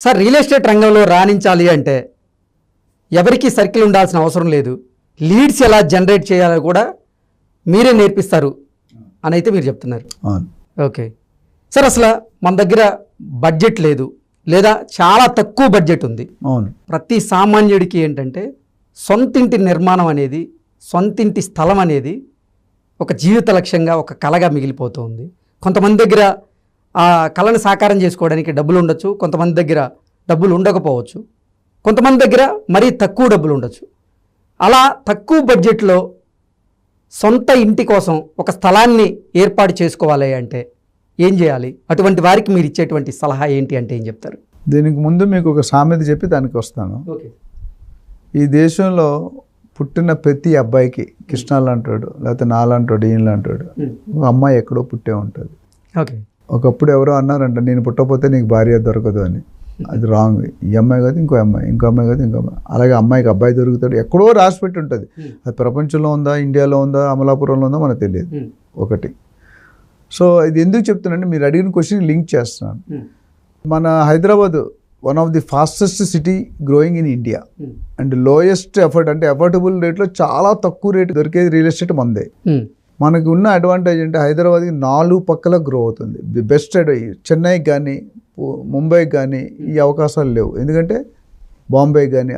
Sir real estate రంగంలో రాణించాలి అంటే ఎవరికి సర్కిల్ ఉండాల్సిన అవసరం లేదు, లీడ్స్ ఎలా జనరేట్ చేయాలో కూడా మీరే నేర్పిస్తారు అని అయితే మీరు చెప్తున్నారు. ఓకే సార్, అసలు మన దగ్గర బడ్జెట్ లేదు లేదా చాలా తక్కువ బడ్జెట్ ఉంది. అవును. ప్రతి సామాన్యుడికి ఏంటంటే సొంతింటి నిర్మాణం అనేది, సొంతింటి స్థలం అనేది ఒక జీవిత లక్ష్యంగా, ఒక కళగా మిగిలిపోతుంది. కొంతమంది దగ్గర ఆ కళను సాకారం చేసుకోవడానికి డబ్బులు ఉండొచ్చు, కొంతమంది దగ్గర డబ్బులు ఉండకపోవచ్చు, కొంతమంది దగ్గర మరీ తక్కువ డబ్బులు ఉండొచ్చు. అలా తక్కువ బడ్జెట్లో సొంత ఇంటి కోసం ఒక స్థలాన్ని ఏర్పాటు చేసుకోవాలి అంటే ఏం చేయాలి? అటువంటి వారికి మీరు ఇచ్చేటువంటి సలహా ఏంటి అంటే ఏం చెప్తారు? దీనికి ముందు మీకు ఒక సామెత చెప్పి దానికి వస్తాను. ఓకే. ఈ దేశంలో పుట్టిన ప్రతి అబ్బాయికి కృష్ణాలు అంటాడు, లేకపోతే నాలంటాడు, ఈయనలు అంటాడు, ఒక అమ్మాయి ఎక్కడో పుట్టే ఉంటుంది. ఓకే. ఒకప్పుడు ఎవరో అన్నారంట, నేను పుట్టకపోతే నీకు భార్య దొరకదు అని. అది రాంగ్. ఈ అమ్మాయి కాదు ఇంకో అమ్మాయి, ఇంకో అమ్మాయి కాదు ఇంకో అమ్మాయి, అలాగే అమ్మాయికి అబ్బాయి దొరుకుతాడు. ఎక్కడో రాసి పెట్టి ఉంటుంది. అది ప్రపంచంలో ఉందా, ఇండియాలో ఉందా, అమలాపురంలో ఉందా మనకు తెలియదు. ఒకటి. సో ఇది ఎందుకు చెప్తున్నానంటే మీరు అడిగిన క్వశ్చన్ లింక్ చేస్తున్నాను. మన Hyderabad one of the fastest city growing in India and lowest effort, అంటే అఫోర్డబుల్ రేట్లో చాలా తక్కువ రేటు దొరికేది రియల్ ఎస్టేట్ మందే. మనకి ఉన్న అడ్వాంటేజ్ అంటే హైదరాబాద్కి 4 పక్కల గ్రో అవుతుంది. ది బెస్ట్ చెన్నైకి కానీ ముంబైకి కానీ ఈ అవకాశాలు లేవు, ఎందుకంటే బాంబే కానీ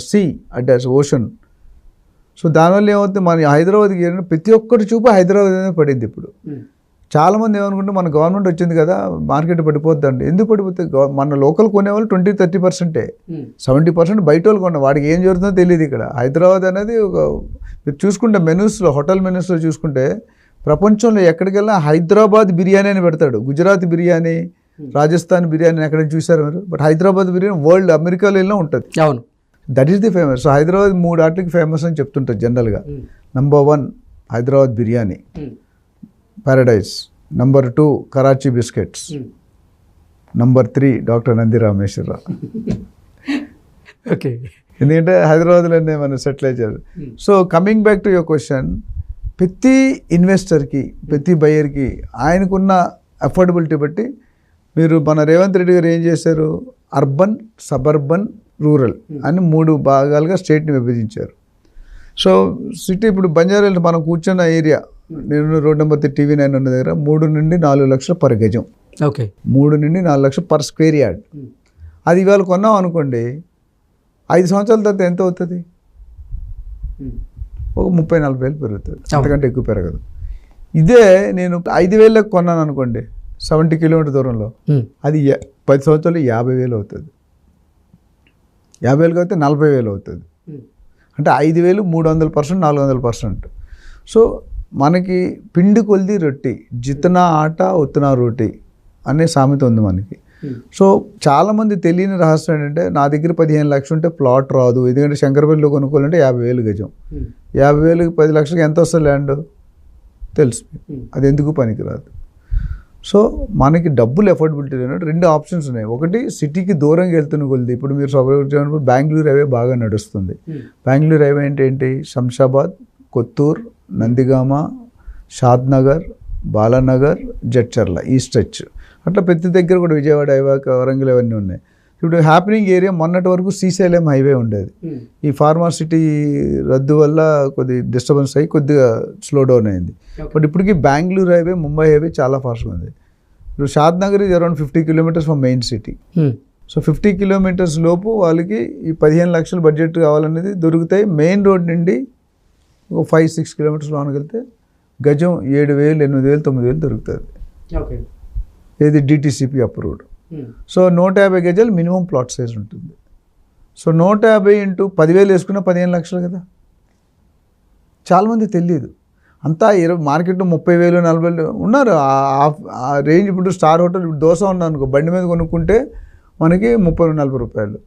సీ అటాచ్ ఓషన్. సో దానివల్ల ఏమవుతుంది, మన హైదరాబాద్కి ప్రతి ఒక్కటి చూపు హైదరాబాద్ అనేది పడింది. ఇప్పుడు చాలామంది ఏమనుకుంటే మన గవర్నమెంట్ వచ్చింది కదా మార్కెట్ పడిపోద్దండి. ఎందుకు పడిపోతుంది? మన లోకల్ కొనేవాళ్ళు 20-30%, 70% బయట వాళ్ళు కొన్న వాడికి ఏం జరుగుతుందో తెలియదు. ఇక్కడ హైదరాబాద్ అనేది ఒక మీరు చూసుకుంటే మెనూస్లో, హోటల్ మెనూస్లో చూసుకుంటే ప్రపంచంలో ఎక్కడికి వెళ్ళినా హైదరాబాద్ బిర్యానీ అని పెడతాడు. గుజరాత్ బిర్యానీ, రాజస్థాన్ బిర్యానీ ఎక్కడ చూసారు మీరు? బట్ హైదరాబాద్ బిర్యానీ వరల్డ్ అమెరికాలో వెళ్ళినా ఉంటుంది. అవును, that is the famous. So Hyderabad 3 ఆటలకి ఫేమస్ అని చెప్తుంటారు జనరల్గా. Number 1 Hyderabad biryani, Paradise. Number 2 Karachi biscuits. Number 3 doctor Nandi Rameshwara Rao. Okay. ఎందుకంటే హైదరాబాద్లోనే మనం సెటిల్ అయ్యారు. So coming back to your question, ప్రతి ఇన్వెస్టర్కి, ప్రతి బయ్యర్కి ఆయనకున్న అఫోర్డబిలిటీ బట్టి మీరు మన రేవంత్ రెడ్డి గారు ఏం చేశారు, అర్బన్, సబర్బన్, రూరల్ అని 3 భాగాలుగా స్టేట్ని విభజించారు. సో సిటీ ఇప్పుడు బంజారాహిల్స్ మనం కూర్చున్న ఏరియా, నేను రోడ్ నెంబర్ 3 TV9 ఉన్న దగ్గర 3 నుండి 4 లక్షలు పర్ గజం. ఓకే. 3 నుండి 4 లక్షలు పర్ స్క్వేర్ యార్డ్. అది ఇవాళ కొన్నాం అనుకోండి, 5 సంవత్సరాల తర్వాత ఎంత అవుతుంది? ఒక 30-40 వేలు పెరుగుతుంది, అంతకంటే ఎక్కువ పెరగదు. ఇదే నేను 5,000లకు కొన్నాను అనుకోండి 70 కిలోమీటర్ దూరంలో, అది 10 సంవత్సరాలు 50,000 అవుతుంది. 50,000 అయితే 40,000 అవుతుంది. అంటే 5,000 300%, 400%. సో మనకి పిండి కొలిది రొట్టి, జితనా ఆట ఉత్తనా రోటీ అనే సామెత ఉంది మనకి. సో చాలామంది తెలియని రహస్యం ఏంటంటే, నా దగ్గర 15 లక్షలు ఉంటే ప్లాట్ రాదు, ఎందుకంటే శంకరపల్లిలో కొనుక్కోవాలంటే 50,000 గజం. 50,000కి 10 లక్షలకి ఎంత వస్తుంది ల్యాండ్ తెలుసు, అది ఎందుకు పనికిరాదు. సో మనకి డబ్బులు అఫోర్డబిలిటీ లేనట్టు 2 ఆప్షన్స్ ఉన్నాయి. ఒకటి సిటీకి దూరంగా వెళ్తున్న కొలిది. ఇప్పుడు మీరు సబర్బన్ బెంగళూరు హైవే బాగా నడుస్తుంది. బెంగళూరు హైవే అంటే ఏంటి? శంషాబాద్, కొత్తూరు, నందిగామ, షాద్నగర్, బాలానగర్, జడ్చర్ల, ఈ స్ట్రెచ్. అట్లా ప్రతి దగ్గర కూడా విజయవాడ హైవే, వరంగల్ అవన్నీ ఉన్నాయి. ఇప్పుడు హ్యాపెనింగ్ ఏరియా మొన్నటి వరకు శ్రీశైలం హైవే ఉండేది. ఈ ఫార్మాసిటీ రద్దు వల్ల కొద్ది డిస్టర్బెన్స్ అయ్యి కొద్దిగా స్లో డౌన్ అయింది. బట్ ఇప్పటికీ బెంగళూరు హైవే, ముంబై హైవే చాలా ఫాస్ట్గా ఉంది. ఇప్పుడు షాద్నగర్ ఇది around 50 kilometres from main city. So 50 kilometres లోపు వాళ్ళకి ఈ 15 లక్షల బడ్జెట్ కావాలనేది దొరుకుతాయి. మెయిన్ రోడ్ నుండి ఒక 5-6 కిలోమీటర్స్ లోనికి వెళ్తే గజం 7,000, 8,000, 9,000 దొరుకుతుంది. ఇది డిటిసిపి అప్రూవ్డ్. సో 150 గజాలు మినిమం ప్లాట్ సైజ్ ఉంటుంది. సో 150 ఇంటూ 10,000 వేసుకున్న 15 లక్షలు కదా. చాలామంది తెలియదు. అంతా మార్కెట్లో 30,000, 40,000 ఉన్నారు ఆ రేంజ్. ఇప్పుడు స్టార్ హోటల్ దోశ ఉందనుకో, బండి మీద కొనుక్కుంటే మనకి 30-40 రూపాయలు.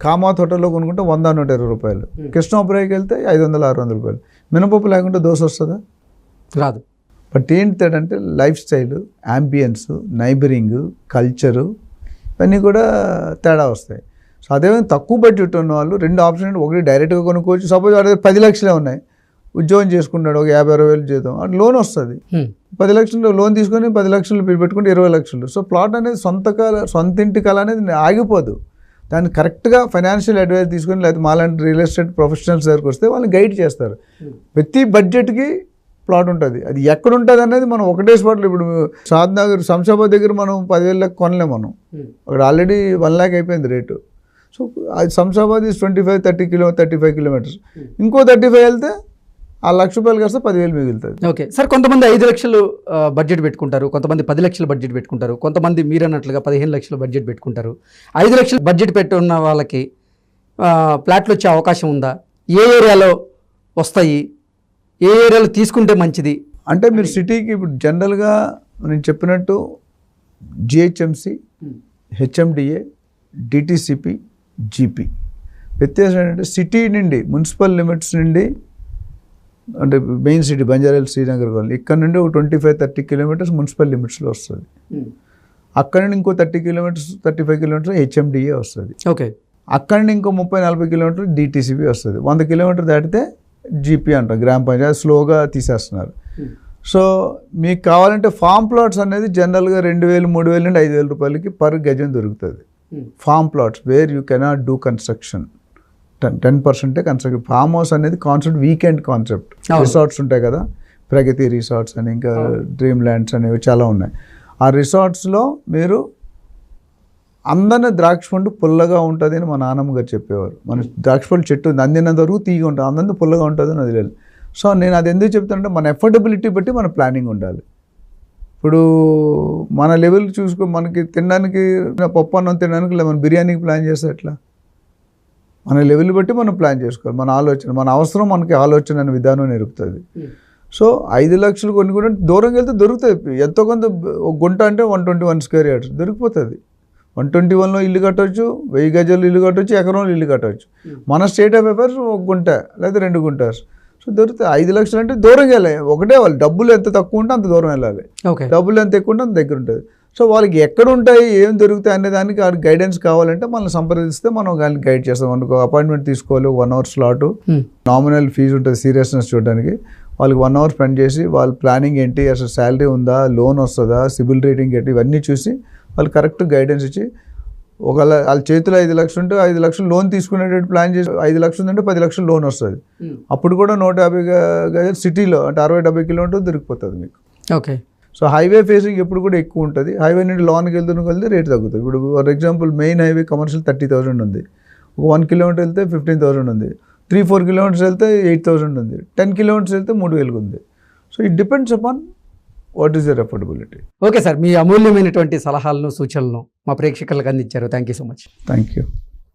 కామాత్ హోటల్లో కొనుక్కుంటే 100-120 రూపాయలు. కృష్ణాపురాయికి వెళ్తే 500-600 రూపాయలు. మినపప్పు లేకుంటే దోశ వస్తుందా? రాదు. బట్ ఏంటంటే life style, ambience, neighbouring, culture ఇవన్నీ కూడా తేడా వస్తాయి. సో అదేవిధంగా తక్కువ బడ్జెట్ ఉన్న వాళ్ళు 2 ఆప్షన్. ఒకటి డైరెక్ట్గా కొనుక్కోవచ్చు. సపోజ్ వాడి 10 లక్షలే ఉన్నాయి, ఉద్యోగం చేసుకుంటాడు, ఒక 50-60 వేలు జీతం, అటు లోన్ వస్తుంది. 10 లక్షలు లోన్ తీసుకొని 10 లక్షలు పెట్టుకుంటే 20 లక్షలు. సో ప్లాట్ అనేది సొంత ఇంటి కళ అనేది ఆగిపోదు. దాన్ని కరెక్ట్గా ఫైనాన్షియల్ అడ్వైస్ తీసుకొని లేకపోతే మాలాంటి రియల్ ఎస్టేట్ ప్రొఫెషనల్స్ దగ్గరికి వస్తే వాళ్ళు గైడ్ చేస్తారు. ప్రతి బడ్జెట్కి ప్లాట్ ఉంటుంది, అది ఎక్కడ ఉంటుంది అనేది మనం ఒకటే స్పాట్లో. ఇప్పుడు షాద్ నగర్ శంషాబాద్ దగ్గర మనం 10,000 కొనలేము, మనం అక్కడ ఆల్రెడీ 1 lakh అయిపోయింది రేటు. సో అది శంషాబాద్ ఈజ్ 35 కిలోమీటర్స్, ఇంకో 35 వెళ్తే ఆ ₹1,00,000 కాస్త 10,000 మిగులుతుంది. ఓకే సార్, కొంతమంది 5 లక్షలు బడ్జెట్ పెట్టుకుంటారు, కొంతమంది 10 లక్షలు బడ్జెట్ పెట్టుకుంటారు, కొంతమంది మీరు అన్నట్లుగా 15 లక్షలు బడ్జెట్ పెట్టుకుంటారు. 5 లక్షలు బడ్జెట్ పెట్టున్న వాళ్ళకి ప్లాట్లు వచ్చే అవకాశం ఉందా? ఏ ఏరియాలో వస్తాయి, ఏ ఏరియాలో తీసుకుంటే మంచిది? అంటే మీరు సిటీకి ఇప్పుడు జనరల్గా నేను చెప్పినట్టు జిహెచ్ఎంసి, హెచ్ఎండిఏ, డిటిసిపి, జీపీ వ్యత్యాసం ఏంటంటే సిటీ నుండి మున్సిపల్ లిమిట్స్ నుండి అంటే main city Banjara Hills, Srinagar colony ఇక్కడ నుండి ఒక 25-30 కిలోమీటర్స్ మున్సిపల్ లిమిట్స్లో వస్తుంది. అక్కడ నుండి ఇంకో 35 కిలోమీటర్స్ హెచ్ఎండిఏ వస్తుంది. ఓకే, అక్కడ నుండి ఇంకో 30-40 కిలోమీటర్లు డిటిసిపి వస్తుంది. 100 కిలోమీటర్ దాటితే జీపీ అంటారు, గ్రామ పంచాయతీ. స్లోగా తీసేస్తున్నారు. సో మీకు కావాలంటే ఫామ్ ప్లాట్స్ అనేది జనరల్గా 2,000-3,000 నుండి 5,000 రూపాయలకి పర్ గజం దొరుకుతుంది. Form plots where you cannot do construction, 10% construction. Farm house అనేది కాన్సెప్ట్ వీకెండ్ కాన్సెప్ట్. రిసార్ట్స్ ఉంటాయి కదా, ప్రగతి రిసార్ట్స్ అని, ఇంకా డ్రీమ్ ల్యాండ్స్ అనేవి చాలా ఉన్నాయి. ఆ రిసార్ట్స్లో మీరు అందరినీ ద్రాక్ష పండు పుల్లగా ఉంటుంది అని మా నాన్నమ్మ గారు చెప్పేవారు. మన ద్రాక్ష పండు చెట్టు అందినంత వరకు తీగ ఉంటుంది, అందరినీ పుల్లగా ఉంటుంది అని వదిలేదు. సో నేను అది ఎందుకు చెప్తానంటే మన ఎఫోర్డబిలిటీ బట్టి మన ప్లానింగ్ ఉండాలి. ఇప్పుడు మన లెవెల్ చూసుకో, మనకి తినడానికి పప్పు అన్నం తినడానికి లేదా మన బిర్యానీకి ప్లాన్ చేస్తే ఎట్లా? మన లెవెల్ బట్టి మనం ప్లాన్ చేసుకోవాలి. మన ఆలోచన, మన అవసరం మనకి ఆలోచన అనే విధానం నేర్పుతుంది. సో 5 లక్షలు కొన్ని కూడా దూరంగా వెళ్తే దొరుకుతుంది. ఎంతో కొంత ఒక గుంట అంటే 121 స్క్వేర్ యార్డ్స్ దొరికిపోతుంది. 121లో ఇల్లు కట్టవచ్చు, 1000 గజాలు ఇల్లు కట్టవచ్చు, ఎకరంలో ఇల్లు కట్టవచ్చు. మన స్టేట్ ఆఫ్ అఫైర్స్ 1 గుంట లేదా 2 గుంటాస్. సో దొరుకుతాయి. 5 లక్షలు అంటే దూరంగా వెళ్ళాలి. ఒకటే వాళ్ళు డబ్బులు ఎంత తక్కువ ఉంటే అంత దూరం వెళ్ళాలి, డబ్బులు ఎంత ఎక్కువ ఉంటే అంత దగ్గర ఉంటుంది. సో వాళ్ళకి ఎక్కడ ఉంటాయి, ఏం దొరుకుతాయి అనే దానికి గైడెన్స్ కావాలంటే మనల్ని సంప్రదిస్తే మనం వాళ్ళని గైడ్ చేస్తాం. మనకు అపాయింట్మెంట్ తీసుకోవాలి, 1 hour స్లాట్, నామినల్ ఫీజు ఉంటుంది సీరియస్నెస్ చూడడానికి. వాళ్ళకి 1 hour స్పెండ్ చేసి వాళ్ళ ప్లానింగ్ ఏంటి, అసలు శాలరీ ఉందా, లోన్ వస్తుందా, సిబిల్ రేటింగ్ ఏంటి, ఇవన్నీ చూసి వాళ్ళు కరెక్ట్ గైడెన్స్ ఇచ్చి, ఒకవేళ వాళ్ళ చేతిలో 5 లక్షలు ఉంటే 5 లక్షలు లోన్ తీసుకునేటట్టు ప్లాన్ చేసి, 5 లక్షలు ఉందంటే 10 లక్షలు లోన్ వస్తుంది. అప్పుడు కూడా 150 గజాలు సిటీలో అంటే 60-70 కిలోమీటర్లు దొరికిపోతుంది మీకు. ఓకే. సో హైవే ఫేసింగ్ ఎప్పుడు కూడా ఎక్కువ ఉంటుంది. హైవే నుండి లోన్కి వెళ్తే రేట్ తగ్గుతుంది. ఇప్పుడు for example main highway commercial 30,000 ఉంది, ఒక 1 కిలోమీటర్ వెళ్తే 15,000 ఉంది, 3-4 కిలోమీటర్స్ వెళ్తే 8,000 ఉంది, 10 కిలోమీటర్స్ వెళ్తే 3,000 ఉంది. So it depends upon what is your affordability. Okay sir, మీ అమూల్యమైనటువంటి సలహాలను, సూచనలను మా ప్రేక్షకులకు అందించారు. Thank you so much. Thank you.